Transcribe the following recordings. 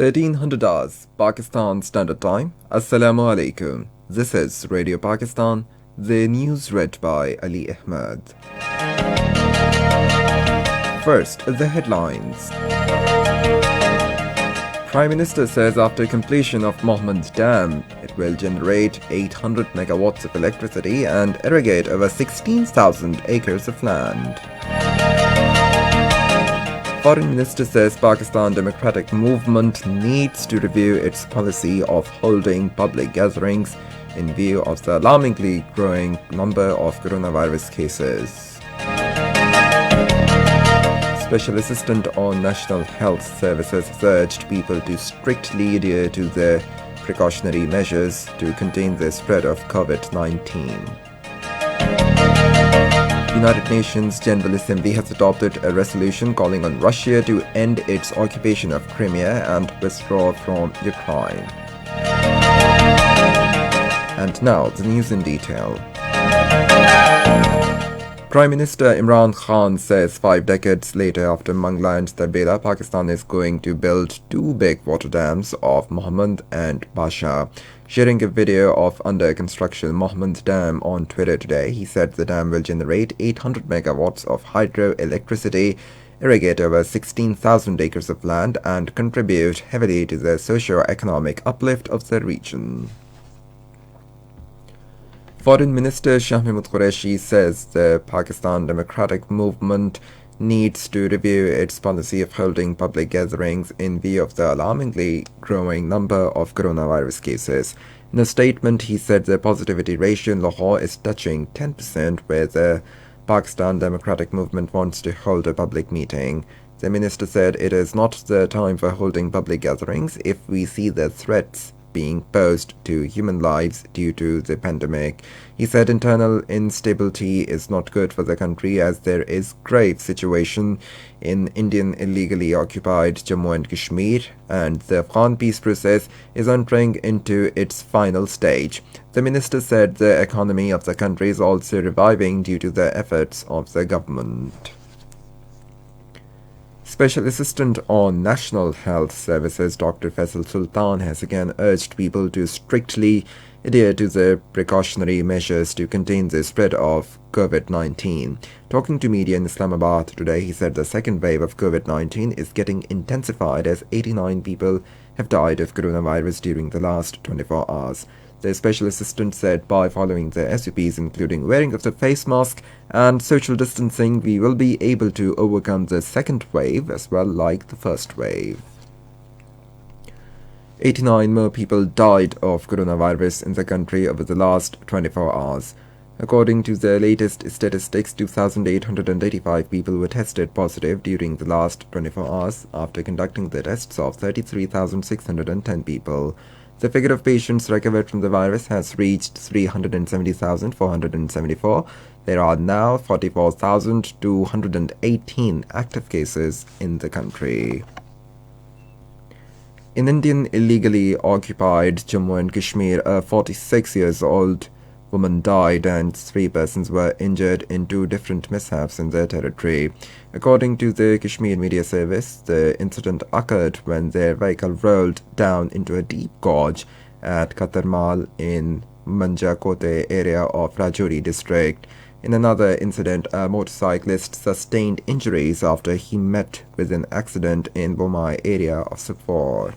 1300 hours, Pakistan Standard Time. Assalamu alaikum. This is Radio Pakistan. The news read by Ali Ahmed. First, the headlines. Prime Minister says after completion of Mohammed Dam, it will generate 800 megawatts of electricity and irrigate over 16,000 acres of land. Foreign Minister says Pakistan Democratic Movement needs to review its policy of holding public gatherings in view of the alarmingly growing number of coronavirus cases. Special Assistant on National Health Services has urged people to strictly adhere to the precautionary measures to contain the spread of COVID-19. United Nations General Assembly has adopted a resolution calling on Russia to end its occupation of Crimea and withdraw from Ukraine. And now, the news in detail. Prime Minister Imran Khan says 5 decades later after Mangla and Tarbela, Pakistan is going to build 2 big water dams of Mohammed and Basha. Sharing a video of under-construction Mohammed Dam on Twitter today, he said the dam will generate 800 megawatts of hydroelectricity, irrigate over 16,000 acres of land, and contribute heavily to the socio-economic uplift of the region. Foreign Minister Shah Mahmood Qureshi says the Pakistan Democratic Movement needs to review its policy of holding public gatherings in view of the alarmingly growing number of coronavirus cases. In a statement, he said the positivity ratio in Lahore is touching 10%, where the Pakistan Democratic Movement wants to hold a public meeting. The minister said it is not the time for holding public gatherings if we see the threats being posed to human lives due to the pandemic. He said internal instability is not good for the country as there is grave situation in Indian illegally occupied Jammu and Kashmir and the Afghan peace process is entering into its final stage. The minister said the economy of the country is also reviving due to the efforts of the government. Special Assistant on National Health Services Dr. Faisal Sultan has again urged people to strictly adhere to the precautionary measures to contain the spread of COVID-19. Talking to media in Islamabad today, he said the second wave of COVID-19 is getting intensified as 89 people have died of coronavirus during the last 24 hours. The Special Assistant said by following the SOPs including wearing of the face mask and social distancing, we will be able to overcome the second wave as well like the first wave. 89 more people died of coronavirus in the country over the last 24 hours. According to the latest statistics, 2,885 people were tested positive during the last 24 hours after conducting the tests of 33,610 people. The figure of patients recovered from the virus has reached 370,474. There are now 44,218 active cases in the country. In Indian illegally occupied Jammu and Kashmir, a 46-year-old woman died and 3 persons were injured in 2 different mishaps in their territory. According to the Kashmir Media Service, the incident occurred when their vehicle rolled down into a deep gorge at Katarmal in Manjakote area of Rajouri district. In another incident, a motorcyclist sustained injuries after he met with an accident in Bomai area of Sapor.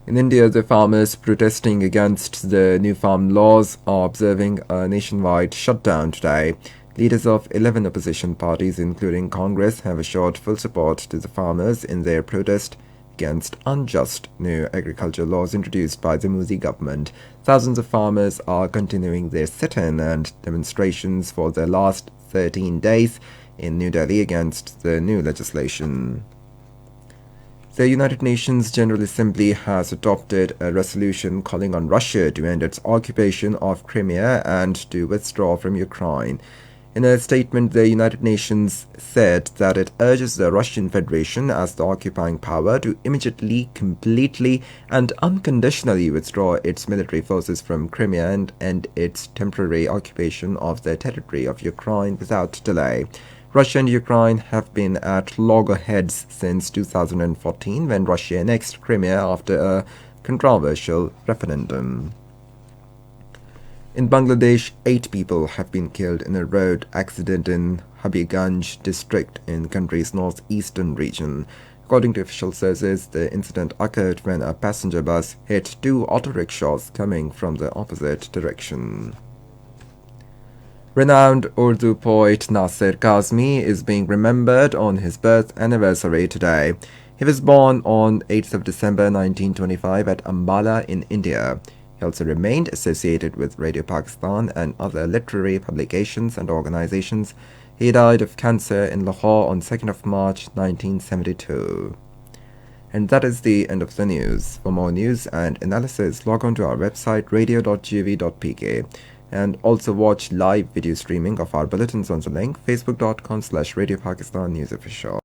In India, the farmers protesting against the new farm laws are observing a nationwide shutdown today. Leaders of 11 opposition parties, including Congress, have assured full support to the farmers in their protest against unjust new agriculture laws introduced by the Modi government. Thousands of farmers are continuing their sit-in and demonstrations for the last 13 days in New Delhi against the new legislation. The United Nations General Assembly has adopted a resolution calling on Russia to end its occupation of Crimea and to withdraw from Ukraine. In a statement, the United Nations said that it urges the Russian Federation as the occupying power to immediately, completely and unconditionally withdraw its military forces from Crimea and end its temporary occupation of the territory of Ukraine without delay. Russia and Ukraine have been at loggerheads since 2014 when Russia annexed Crimea after a controversial referendum. In Bangladesh, 8 people have been killed in a road accident in Habiganj district in the country's northeastern region. According to official sources, the incident occurred when a passenger bus hit 2 auto rickshaws coming from the opposite direction. Renowned Urdu poet Nasir Kazmi is being remembered on his birth anniversary today. He was born on 8th of December 1925 at Ambala in India. He also remained associated with Radio Pakistan and other literary publications and organizations. He died of cancer in Lahore on 2nd of March 1972. And that is the end of the news. For more news and analysis, log on to our website radio.gv.pk and also watch live video streaming of our bulletins on the link facebook.com/Radio Pakistan News Official.